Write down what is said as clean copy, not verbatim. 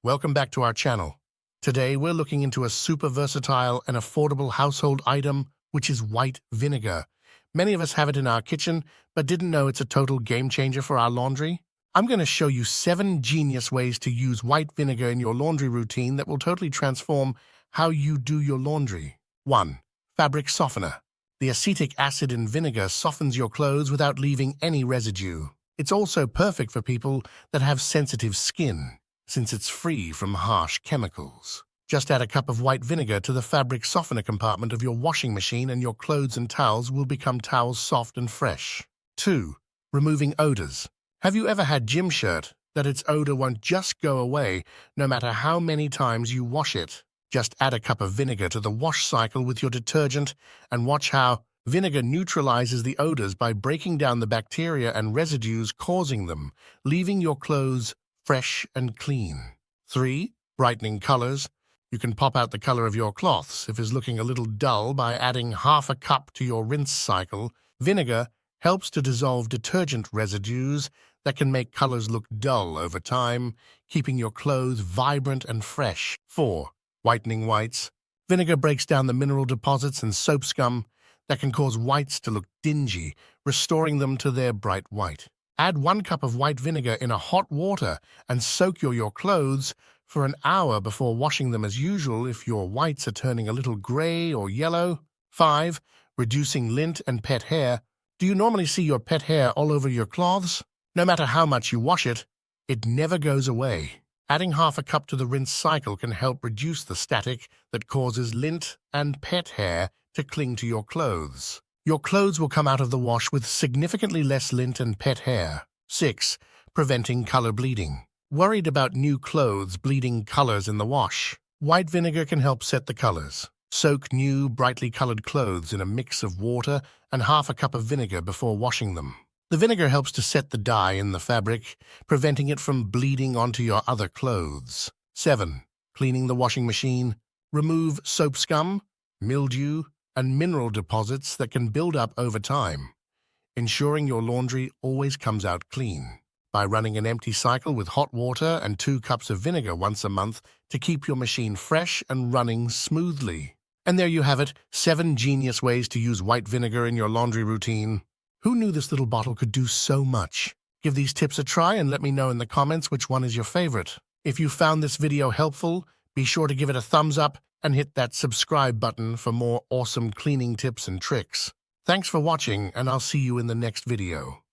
Welcome back to our channel. Today we're looking into a super versatile and affordable household item, which is white vinegar. Many of us have it in our kitchen, but didn't know it's a total game changer for our laundry. I'm going to show you 7 genius ways to use white vinegar in your laundry routine that will totally transform how you do your laundry. 1. Fabric softener. The acetic acid in vinegar softens your clothes without leaving any residue. It's also perfect for people that have sensitive skin, since it's free from harsh chemicals. Just add a cup of white vinegar to the fabric softener compartment of your washing machine and your clothes and towels will become towels soft and fresh. 2. Removing odors. Have you ever had gym shirt that its odor won't just go away no matter how many times you wash it? Just add a cup of vinegar to the wash cycle with your detergent and watch how vinegar neutralizes the odors by breaking down the bacteria and residues causing them, leaving your clothes fresh and clean. 3. Brightening colors. You can pop out the color of your cloths if it's looking a little dull by adding half a cup to your rinse cycle. Vinegar helps to dissolve detergent residues that can make colors look dull over time, keeping your clothes vibrant and fresh. 4. Whitening whites. Vinegar breaks down the mineral deposits and soap scum that can cause whites to look dingy, restoring them to their bright white. Add 1 cup of white vinegar in a hot water and soak your clothes for an hour before washing them as usual if your whites are turning a little gray or yellow. 5. Reducing lint and pet hair. Do you normally see your pet hair all over your clothes? No matter how much you wash it, it never goes away. Adding half a cup to the rinse cycle can help reduce the static that causes lint and pet hair to cling to your clothes. Your clothes will come out of the wash with significantly less lint and pet hair. 6. Preventing color bleeding. Worried about new clothes bleeding colors in the wash? White vinegar can help set the colors. Soak new, brightly colored clothes in a mix of water and half a cup of vinegar before washing them. The vinegar helps to set the dye in the fabric, preventing it from bleeding onto your other clothes. 7. Cleaning the washing machine. Remove soap scum, mildew, and mineral deposits that can build up over time, ensuring your laundry always comes out clean. By running an empty cycle with hot water and 2 cups of vinegar once a month to keep your machine fresh and running smoothly. And there you have it, 7 genius ways to use white vinegar in your laundry routine. Who knew this little bottle could do so much? Give these tips a try and let me know in the comments which one is your favorite. If you found this video helpful, be sure to give it a thumbs up and hit that subscribe button for more awesome cleaning tips and tricks. Thanks for watching, and I'll see you in the next video.